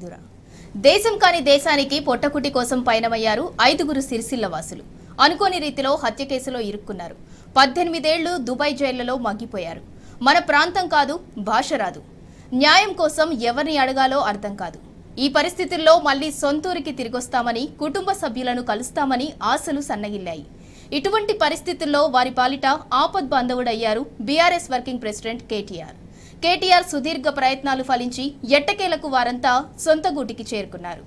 సింధూర. దేశం కాని దేశానికి పొట్టకుటి కోసం పయనమయ్యారు 5 సిరిసిల్ల వాసులు. అనుకోని రీతిలో హత్య కేసులో ఇరుక్కున్నారు. 18 ఏళ్లు దుబాయ్ జైళ్లలో మగ్గిపోయారు. మన ప్రాంతం కాదు, భాష రాదు. న్యాయం కోసం ఎవరిని అడగాలో అర్థం కాదు. ఈ పరిస్థితుల్లో మళ్లీ సొంతూరికి తిరిగొస్తామని, కుటుంబ సభ్యులను కలుస్తామని ఆశలు సన్నగిల్లాయి. ఇటువంటి పరిస్థితుల్లో వారి పాలిట ఆపద్బాంధవుడయ్యారు బీఆర్ఎస్ వర్కింగ్ ప్రెసిడెంట్ కేటీఆర్ సుదీర్ఘ ప్రయత్నాలు ఫలించి ఎట్టకేలకు వారంతా సొంత గూటికి చేరుకున్నారు.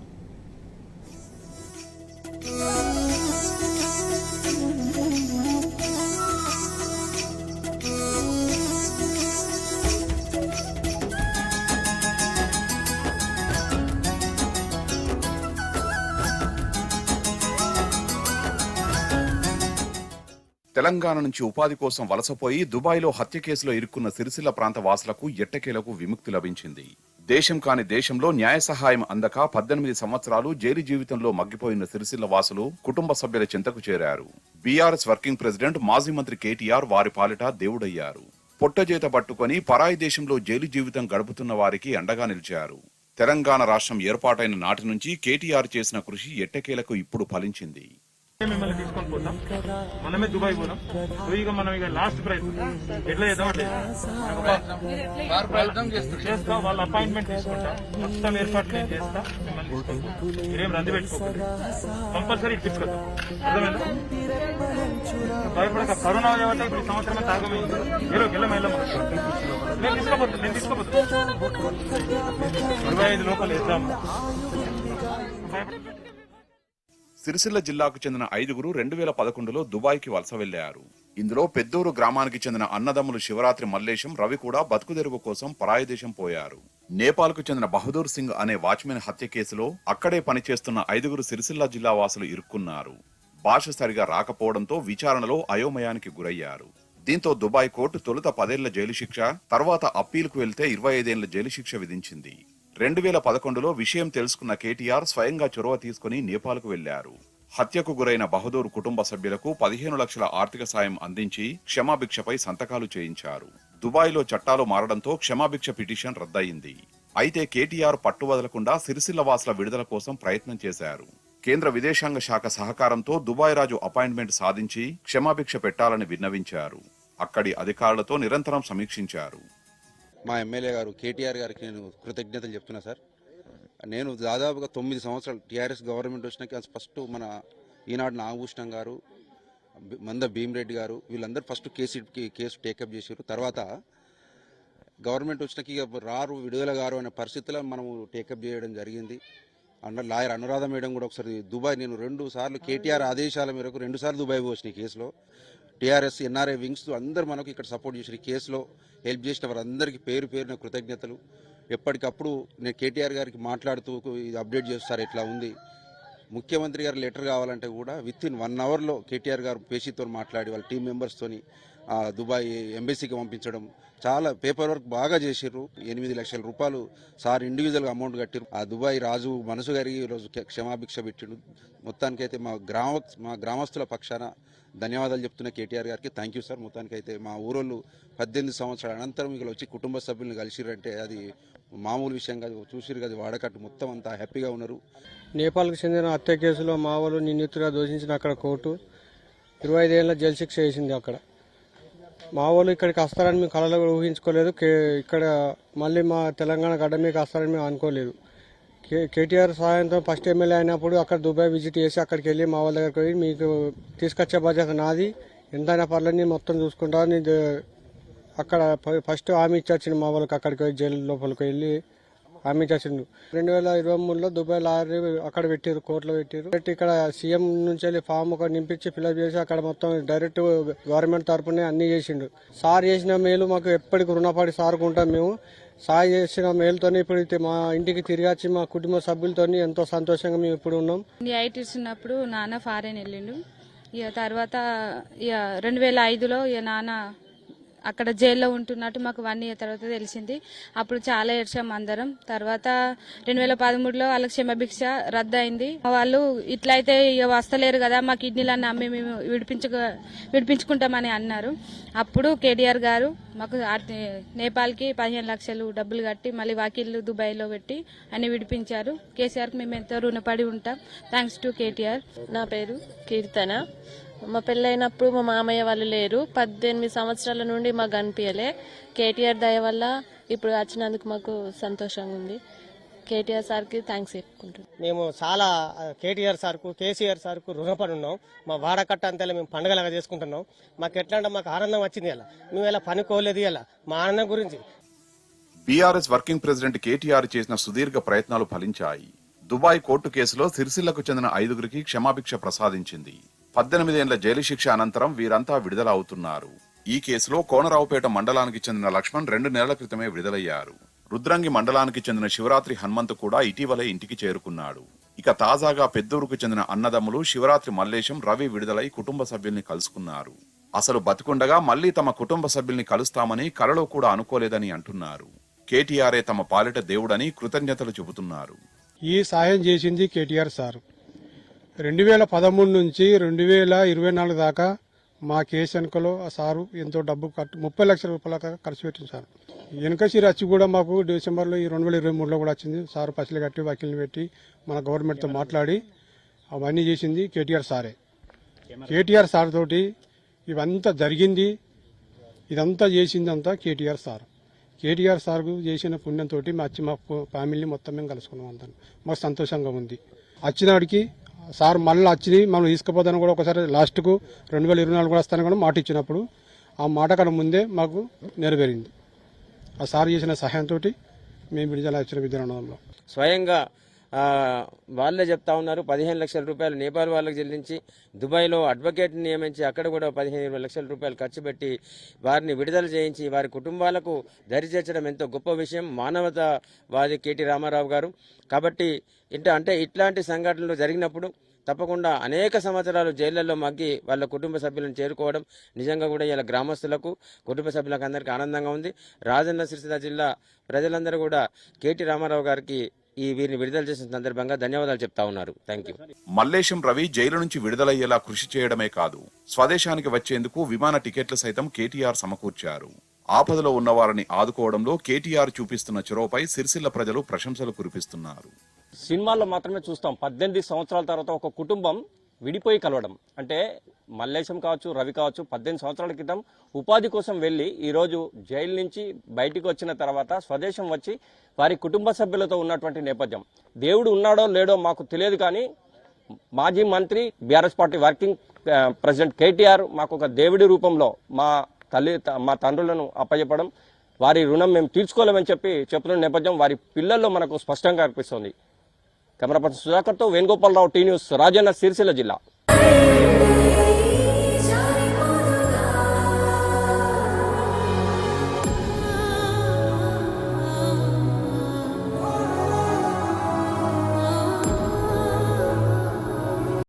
తెలంగాణ నుంచి ఉపాధి కోసం వలసపోయి దుబాయ్లో హత్య కేసులో ఇరుక్కున్న సిరిసిల్ల ప్రాంత వాసులకు ఎట్టకేలకు విముక్తి లభించింది. దేశం కాని దేశంలో న్యాయ సహాయం అందక 18 సంవత్సరాలు జైలు జీవితంలో మగ్గిపోయిన సిరిసిల్ల వాసులు కుటుంబ సభ్యుల చింతకు చేరారు. బీఆర్ఎస్ వర్కింగ్ ప్రెసిడెంట్ మాజీ మంత్రి కేటీఆర్ వారి పాలిట దేవుడయ్యారు. పొట్టజేత పట్టుకుని పరాయి దేశంలో జైలు జీవితం గడుపుతున్న వారికి అండగా నిలిచారు. తెలంగాణ రాష్ట్రం ఏర్పాటైన నాటి నుంచి కేటీఆర్ చేసిన కృషి ఎట్టకేలకు ఇప్పుడు ఫలించింది. మిమ్మల్ని తీసుకొని పోతాం, మనమే దుబాయ్ పోదాం. ఇక మనం ఇక లాస్ట్ ప్రైజ్ ఎట్లా చేద్దామంటే చేస్తా, వాళ్ళ అపాయింట్మెంట్ తీసుకుంటా, మొత్తం ఏర్పాట్లు నేను చేస్తా. మిమ్మల్ని మీరేం రద్దు పెట్టుకోకండి, కంపల్సరీ తీసుకొద్దాం. అర్థమైందా? భయపడక. కరోనా కాబట్టి ఇప్పుడు సంవత్సరమే తాగమైంది. మీరు వెళ్ళమేళ్ళం నేను తీసుకోపోతాను. 25 లోపల వేద్దాము. సిరిసిల్ల జిల్లాకు చెందిన 5 2011లో దుబాయ్కి వలస వెళ్లారు. ఇందులో పెద్దూరు గ్రామానికి చెందిన అన్నదమ్ములు శివరాత్రి మల్లేశం, రవి కూడా బతుకుదెరువు కోసం పరాయి దేశం పోయారు. నేపాల్కు చెందిన బహదూర్ సింగ్ అనే వాచ్మెన్ హత్య కేసులో అక్కడే పనిచేస్తున్న 5 సిరిసిల్ల జిల్లా వాసులు ఇరుక్కున్నారు. భాష సరిగా రాకపోవడంతో విచారణలో అయోమయానికి గురయ్యారు. దీంతో దుబాయ్ కోర్టు తొలుత 10 ఏళ్ల జైలు శిక్ష, తర్వాత అప్పీలుకు వెళ్తే 25 ఏళ్ల జైలు శిక్ష విధించింది. 2011లో విషయం తెలుసుకున్న కేటీఆర్ స్వయంగా చొరవ తీసుకుని నేపాల్కు వెళ్లారు. హత్యకు గురైన బహదూర్ కుటుంబ సభ్యులకు 15 లక్షల ఆర్థిక సాయం అందించి క్షమాభిక్షపై సంతకాలు చేయించారు. దుబాయ్లో చట్టాలు మారడంతో క్షమాభిక్ష పిటిషన్ రద్దయింది. అయితే కేటీఆర్ పట్టు వదలకుండా సిరిసిల్ల వాసుల విడుదల కోసం ప్రయత్నం చేశారు. కేంద్ర విదేశాంగ శాఖ సహకారంతో దుబాయ్ రాజు అపాయింట్మెంట్ సాధించి క్షమాభిక్ష పెట్టాలని విన్నవించారు. అక్కడి అధికారులతో నిరంతరం సమీక్షించారు. మా ఎమ్మెల్యే గారు కేటీఆర్ గారికి నేను కృతజ్ఞతలు చెప్తున్నా సార్. నేను దాదాపుగా 9 సంవత్సరాలు టీఆర్ఎస్ గవర్నమెంట్ వచ్చినాక ఫస్ట్ మన ఈనాడు నాగభూషణం గారు, మంద భీమిరెడ్డి గారు వీళ్ళందరూ ఫస్ట్ కేసు టేకప్ చేశారు. తర్వాత గవర్నమెంట్ వచ్చినాక రారు విడుదల గారు అనే పరిస్థితిలో మనము టేకప్ చేయడం జరిగింది. లాయర్ అనురాధ మేడం కూడా ఒకసారి దుబాయ్, నేను 2 సార్లు కేటీఆర్ ఆదేశాల మేరకు 2 సార్లు దుబాయ్ వచ్చినాయి కేసులో. టీఆర్ఎస్ ఎన్ఆర్ఐ వింగ్స్ అందరూ మనకు ఇక్కడ సపోర్ట్ చేసిన కేసులో హెల్ప్ చేసిన వారందరికీ పేరు పేరున కృతజ్ఞతలు. ఎప్పటికప్పుడు నేను కేటీఆర్ గారికి మాట్లాడుతూ ఇది అప్డేట్ చేస్తారు ఎట్లా ఉంది. ముఖ్యమంత్రి గారు లెటర్ కావాలంటే కూడా విత్-ఇన్ 1 అవర్లో కేటీఆర్ గారు పేషీతో మాట్లాడి వాళ్ళ టీం మెంబర్స్తోని దుబాయ్ ఎంబసీకి పంపించడం, చాలా పేపర్ వర్క్ బాగా చేసిర్రు. 8 లక్షల రూపాయలు సార్ ఇండివిజువల్గా అమౌంట్ కట్టిరు. ఆ దుబాయ్ రాజు మనసు గారికి ఈరోజు క్షమాభిక్ష పెట్టిండు. మొత్తానికైతే మా గ్రామస్తుల పక్షాన ధన్యవాదాలు చెప్తున్న కేటీఆర్ గారికి. Thank you sir. మొత్తానికైతే మా ఊరోళ్ళు 18 సంవత్సరాల అనంతరం ఇక్కడ వచ్చి కుటుంబ సభ్యులను కలిసిరంటే అది మామూలు విషయం కాదు. చూసిరు కదా వాడకట్టు మొత్తం అంతా హ్యాపీగా ఉన్నారు. నేపాల్కు చెందిన హత్య కేసులో మా వాళ్ళు నిందితులుగా దోషించిన అక్కడ కోర్టు 25 ఏళ్ల జైలు శిక్ష వేసింది. అక్కడ మా వాళ్ళు ఇక్కడికి వస్తారని మేము కళలో కూడా ఊహించుకోలేదు. ఇక్కడ మళ్ళీ మా తెలంగాణ గడ్డ మీకు వస్తారని మేము అనుకోలేదు. కేటీఆర్ సహాయంతో ఫస్ట్ ఎమ్మెల్యే అయినప్పుడు అక్కడ దుబాయ్ విజిట్ చేసి అక్కడికి వెళ్ళి మా వాళ్ళ దగ్గరికి పోయి మీకు తీసుకొచ్చే బాధ్యత నాది, ఎంతైనా పర్లేదు మొత్తం చూసుకుంటా అక్కడ ఫస్ట్ హామీ ఇచ్చాడు మా వాళ్ళకి. అక్కడికి పోయి జైలు లోపలికి వెళ్ళి హామీ ఇచ్చాడు. 2023లో దుబాయ్ లారీ అక్కడ పెట్టారు, కోర్టులో పెట్టారు. ఇక్కడ సీఎం నుంచి వెళ్ళి ఫామ్ ఒక నింపించి ఫిల్అప్ చేసి అక్కడ మొత్తం డైరెక్ట్ గవర్నమెంట్ తరఫునే అన్ని చేసిండు. సార్ చేసిన మేలు మాకు ఎప్పటికి రుణపడి సారుకుంటాం. మేము సార్ చేసిన మేలుతోనే ఇప్పుడు మా ఇంటికి తిరిగి వచ్చి మా కుటుంబ సభ్యులతో ఎంతో సంతోషంగా మేము ఇప్పుడు ఉన్నాం. ఐటీస్ ఉన్నప్పుడు నాన్న ఫారెన్ వెళ్ళిండు. ఇక తర్వాత 2005లో నాన్న అక్కడ జైల్లో ఉంటున్నట్టు మాకు 1 year తర్వాత తెలిసింది. అప్పుడు చాలా ఏడ్చాం అందరం. తర్వాత 2013లో వాళ్ళకి క్షమాభిక్ష రద్దు అయింది. వాళ్ళు ఇట్లయితే ఇక వస్తలేరు కదా, మా కిడ్నీలన్నీ అమ్మి మేము విడిపించుకుంటామని అన్నారు. అప్పుడు కేటీఆర్ గారు మాకు నేపాల్కి 15 లక్షలు డబ్బులు కట్టి మళ్ళీ వకీళ్ళు దుబాయ్లో పెట్టి అన్ని విడిపించారు. కేసీఆర్కి మేము ఎంతో రుణపడి ఉంటాం. Thanks to KTR. నా పేరు కీర్తన. మా పెళ్ళైనప్పుడు మా మామయ్య వాళ్ళు లేరు. 18 సంవత్సరాల నుండి మాకు కనిపించలే. కేటీఆర్ దయ వల్ల ఇప్పుడు వచ్చినందుకు మాకు సంతోషంగా ఉంది. కేటీఆర్ సార్కి థ్యాంక్స్ చెప్పుకుంటున్నాం. మేము చాలా కేటీఆర్ సార్కు, కేసీఆర్ సార్కు రుణపడి ఉన్నాం. మా వాడకట్ట అంతా మేము పండుగలాగా చేసుకుంటున్నాం. మాకు ఎట్లా అంటే మాకు ఆనందం వచ్చింది. ఇలా మేము ఇలా పనుకోలేదు. ఇలా మా ఆనందం గురించి బీఆర్ఎస్ వర్కింగ్ ప్రెసిడెంట్ కేటీఆర్ చేసిన సుదీర్ఘ ప్రయత్నాలు ఫలించాయి. దుబాయ్ కోర్టు కేసులో సిరిసిల్లకు చెందిన 5గురికి క్షమాభిక్ష ప్రసాదించింది. 18 ఏళ్ల జైలు శిక్ష అనంతరం వీరంతా విడుదల అవుతున్నారు. ఈ కేసులో కోనరావుపేట మండలానికి చెందిన లక్ష్మణ్ 2 నెలల క్రితమే విడుదలయ్యారు. రుద్రంగి మండలానికి చెందిన శివరాత్రి హనుమంత్ కూడా ఇటీవలే ఇంటికి చేరుకున్నాడు. ఇక తాజాగా పెద్దూరుకు చెందిన అన్నదమ్ములు శివరాత్రి మల్లేశం, రవి విడుదలై కుటుంబ సభ్యుల్ని కలుసుకున్నారు. అసలు బతికుండగా మళ్లీ తమ కుటుంబ సభ్యుల్ని కలుస్తామని కలలో కూడా అనుకోలేదని అంటున్నారు. కేటీఆరే తమ పాలిట దేవుడని కృతజ్ఞతలు చెబుతున్నారు. ఈ సాయం చేసింది కేటీఆర్ సార్. 2013 నుంచి 2024 దాకా మా కేసు వెనుకలో ఆ సారు ఎంతో డబ్బు 30 లక్షల రూపాయల దాకా ఖర్చు పెట్టింది సార్. వెనుక సిరి వచ్చి కూడా మాకు డిసెంబర్లో 2023లో కూడా వచ్చింది. సారు పసిలు కట్టి వకీల్ని పెట్టి మన గవర్నమెంట్తో మాట్లాడి అవన్నీ చేసింది కేటీఆర్ సారే. కేటీఆర్ సార్ తోటి ఇవంతా జరిగింది. ఇదంతా చేసిందంతా కేటీఆర్ సార్. కేటీఆర్ సార్కు చేసిన పుణ్యంతో మా ఫ్యామిలీ మొత్తం మేము కలుసుకున్నాం. అంతా మాకు సంతోషంగా ఉంది. వచ్చినాడికి సార్ మళ్ళీ వచ్చి మనం తీసుకుపోతాను కూడా ఒకసారి లాస్ట్కు 2024 కూడా వస్తాను కూడా మాట ఇచ్చినప్పుడు ఆ మాట కన్నా ముందే మాకు నెరవేరింది. ఆ సార్ చేసిన సహాయంతో మేము విడుదల ఇచ్చిన విధానంలో స్వయంగా వాళ్ళే చెప్తా ఉన్నారు. 15 లక్షల రూపాయలు నేపాల్ వాళ్ళకి చెల్లించి దుబాయ్లో అడ్వకేట్ని నియమించి అక్కడ కూడా 15 లక్షల రూపాయలు ఖర్చు పెట్టి వారిని విడుదల చేయించి వారి కుటుంబాలకు దరి చేర్చడం ఎంతో గొప్ప విషయం. మానవతావాది కేటీ రామారావు గారు. కాబట్టి అంటే ఇట్లాంటి సంఘటనలు జరిగినప్పుడు తప్పకుండా అనేక సంవత్సరాలు జైళ్లలో మగ్గి వాళ్ళ కుటుంబ సభ్యులను చేరుకోవడం నిజంగా కూడా ఇలా గ్రామస్తులకు, కుటుంబ సభ్యులకు అందరికీ ఆనందంగా ఉంది. రాజన్న సిరిసిల్ల జిల్లా ప్రజలందరూ కూడా కేటీ రామారావు గారికి వీరిని విడుదల చేసిన సందర్భంగా ధన్యవాదాలు చెప్తా ఉన్నారు. Thank you. Mallesham Ravi jail నుంచి విడుదలయ్యేలా కృషి చేయడమే కాదు, స్వదేశానికి వచ్చేందుకు విమాన టికెట్లు సైతం కేటీఆర్ సమకూర్చారు. ఆపదలో ఉన్నవారిని ఆదుకోవడంలో కేటీఆర్ చూపిస్తున్న చొరవపై సిరిసిల్ల ప్రజలు ప్రశంసలు కురిపిస్తున్నారు. సినిమాల్లో మాత్రమే చూస్తాం 18 సంవత్సరాల తర్వాత ఒక కుటుంబం విడిపోయి కలవడం. అంటే మల్లేశం కావచ్చు, రవి కావచ్చు, 18 సంవత్సరాల క్రితం ఉపాధి కోసం వెళ్ళి ఈరోజు జైలు నుంచి బయటికి వచ్చిన తర్వాత స్వదేశం వచ్చి వారి కుటుంబ సభ్యులతో ఉన్నటువంటి నేపథ్యం. దేవుడు ఉన్నాడో లేడో మాకు తెలియదు, కానీ మాజీ మంత్రి BRS party working president KTR మాకు ఒక దేవుడి రూపంలో మా తండ్రులను అప్పచెప్పడం, వారి రుణం మేము తీర్చుకోలేమని చెప్తున్న నేపథ్యం వారి పిల్లల్లో మనకు స్పష్టంగా కనిపిస్తోంది. కెమెరా పర్సన్ సుధాకర్తో వేణుగోపాలరావు, టీ న్యూస్, రాజన్న, సిరిసిల్ల జిల్లా.